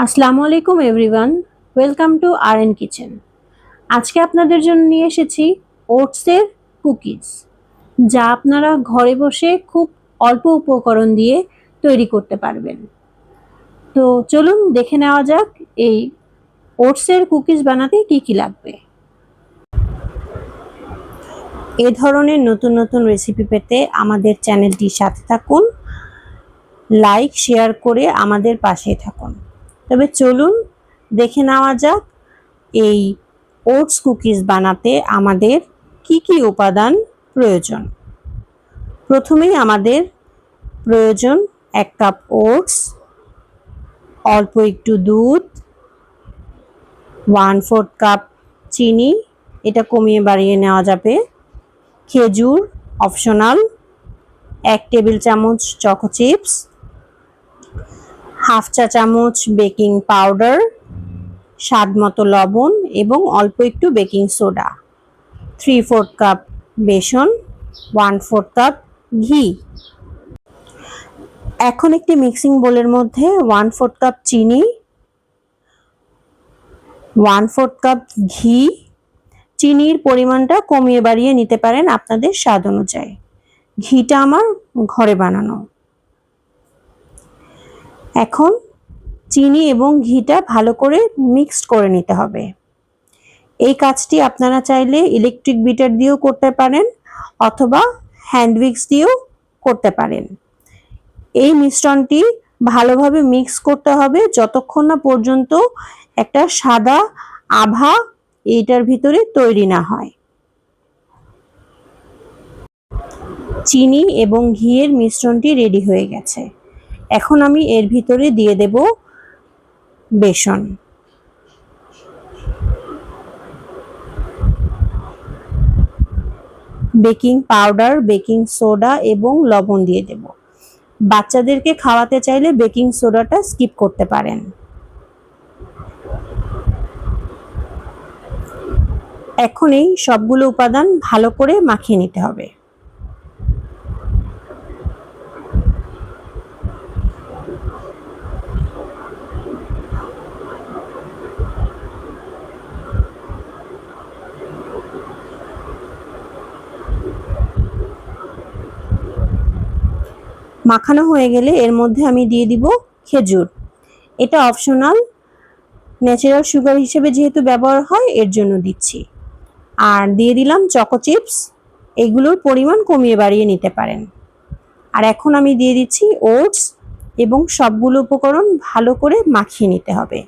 আসসালামু আলাইকুম everyone, welcome to R N kitchen. আজকে আপনাদের জন্য নিয়ে এসেছি ওটসের কুকিজ, যা আপনারা ঘরে বসে খুব অল্প উপকরণ দিয়ে তৈরি করতে পারবেন। তো চলুন দেখে নেওয়া যাক এই ওটসের কুকিজ বানাতে কি কি লাগবে। এ ধরনের নতুন নতুন রেসিপি পেতে আমাদের চ্যানেলটির সাথে থাকুন, লাইক শেয়ার করে আমাদের পাশে থাকুন। তবে চলুন দেখে নেওয়া যাক এই ওটস কুকিজ বানাতে আমাদের কি কি উপাদান প্রয়োজন। প্রথমেই আমাদের প্রয়োজন 1 কাপ ওটস, অল্প একটু দুধ, 1/4 কাপ চিনি, এটা কমিয়ে বাড়িয়ে নেওয়া যাবে, খেজুর অপশনাল, 1 টেবিল চামচ চকো চিপস, হাফ চা চামচ বেকিং পাউডার, স্বাদ মতো লবণ এবং অল্প একটু বেকিং সোডা, 3/4 কাপ বেসন, 1/4 কাপ ঘি। এখন একটি মিক্সিং বোলের মধ্যে 1/4 কাপ চিনি, 1/4 কাপ ঘি, চিনির পরিমাণটা কমিয়ে বাড়িয়ে নিতে পারেন আপনাদের স্বাদ অনুযায়ী। ঘিটা আমার ঘরে বানানো। এখন চিনি এবং ঘিটা ভালো করে মিক্সড করে নিতে হবে। এই কাজটি আপনারা চাইলে ইলেকট্রিক বিটার দিয়েও করতে পারেন অথবা হ্যান্ড উইক্স দিয়েও করতে পারেন। এই মিশ্রণটি ভালোভাবে মিক্স করতে হবে যতক্ষণ না পর্যন্ত একটা সাদা আভা এইটার ভিতরে তৈরি না হয়। চিনি এবং ঘিয়ের মিশ্রণটি রেডি হয়ে গেছে। এখন আমি এর ভিতরে দিয়ে দেব বেসন। বেকিং পাউডার, বেকিং সোডা এবং লবণ দিয়ে দেব। বাচ্চাদেরকে খাওয়াতে চাইলে বেকিং সোডাটা স্কিপ করতে পারেন। এখন এই সবগুলো উপাদান ভালো করে মাখিয়ে নিতে হবে। মাখানো হয়ে গেলে এর মধ্যে আমি দিয়ে দিব খেজুর। এটা অপশনাল, ন্যাচারাল সুগার হিসেবে যেহেতু ব্যবহার হয় এর জন্য দিচ্ছি। আর দিয়ে দিলাম চকো চিপস, এগুলোর পরিমাণ কমিয়ে বাড়িয়ে নিতে পারেন। আর এখন আমি দিয়ে দিচ্ছি ওটস এবং সবগুলো উপকরণ ভালো করে মাখিয়ে নিতে হবে।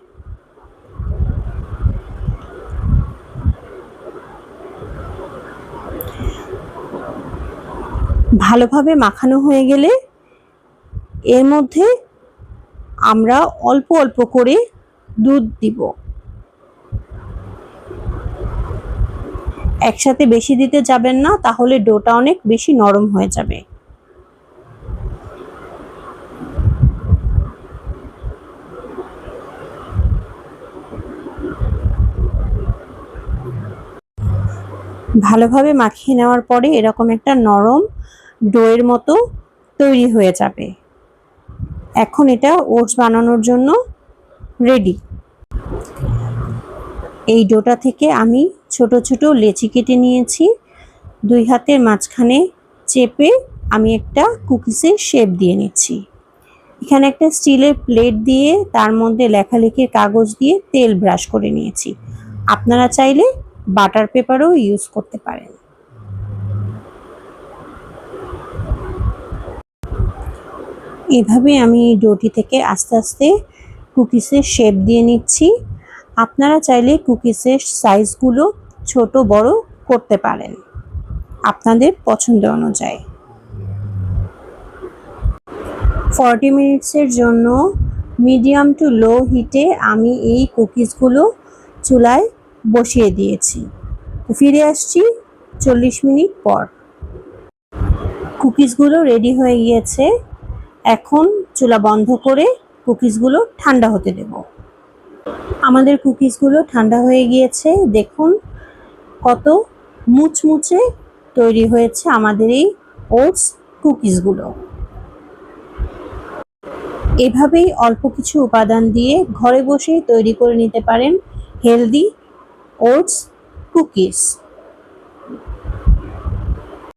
ভালোভাবে মাখানো হয়ে গেলে এর মধ্যে আমরা অল্প অল্প করে দুধ দিব। একসাথে বেশি দিতে যাবেন না, তাহলে ডোটা অনেক বেশি নরম হয়ে যাবে। ভালোভাবে মাখিয়ে নেওয়ার পরে এরকম একটা নরম ডোয়ের মতো তৈরি হয়ে যাবে। এখন এটা ওটস বানানোর জন্য রেডি। এই ডোটা থেকে আমি ছোট ছোট লেচি কেটে নিয়েছি। 2 হাতের মাঝখানে চেপে আমি একটা কুকিজের শেপ দিয়ে নিচ্ছি। এখানে একটা স্টিলের প্লেট দিয়ে তার মধ্যে লেখালেখির কাগজ দিয়ে তেল ব্রাশ করে নিয়েছি। আপনারা চাইলে বাটার পেপারও ইউজ করতে পারেন। এভাবে আমি ডোটি থেকে আস্তে আস্তে কুকিজের শেপ দিয়ে নিচ্ছি। আপনারা চাইলে কুকিজের সাইজগুলো ছোট বড় করতে পারেন আপনাদের পছন্দ অনুযায়ী। 40 মিনিটসের জন্য মিডিয়াম টু লো হিটে আমি এই কুকিজগুলো চুলায় বসিয়ে দিয়েছি। ফিরে আসছি 40 মিনিট পর। কুকিজগুলো রেডি হয়ে গিয়েছে। এখন চুলা বন্ধ করে কুকিজগুলো ঠান্ডা হতে দেব। আমাদের কুকিজগুলো ঠান্ডা হয়ে গিয়েছে। দেখুন কত মুচমুচে তৈরি হয়েছে আমাদের এই ওটস কুকিজগুলো। এভাবেই অল্প কিছু উপাদান দিয়ে ঘরে বসেই তৈরি করে নিতে পারেন হেলদি ওটস কুকিজ।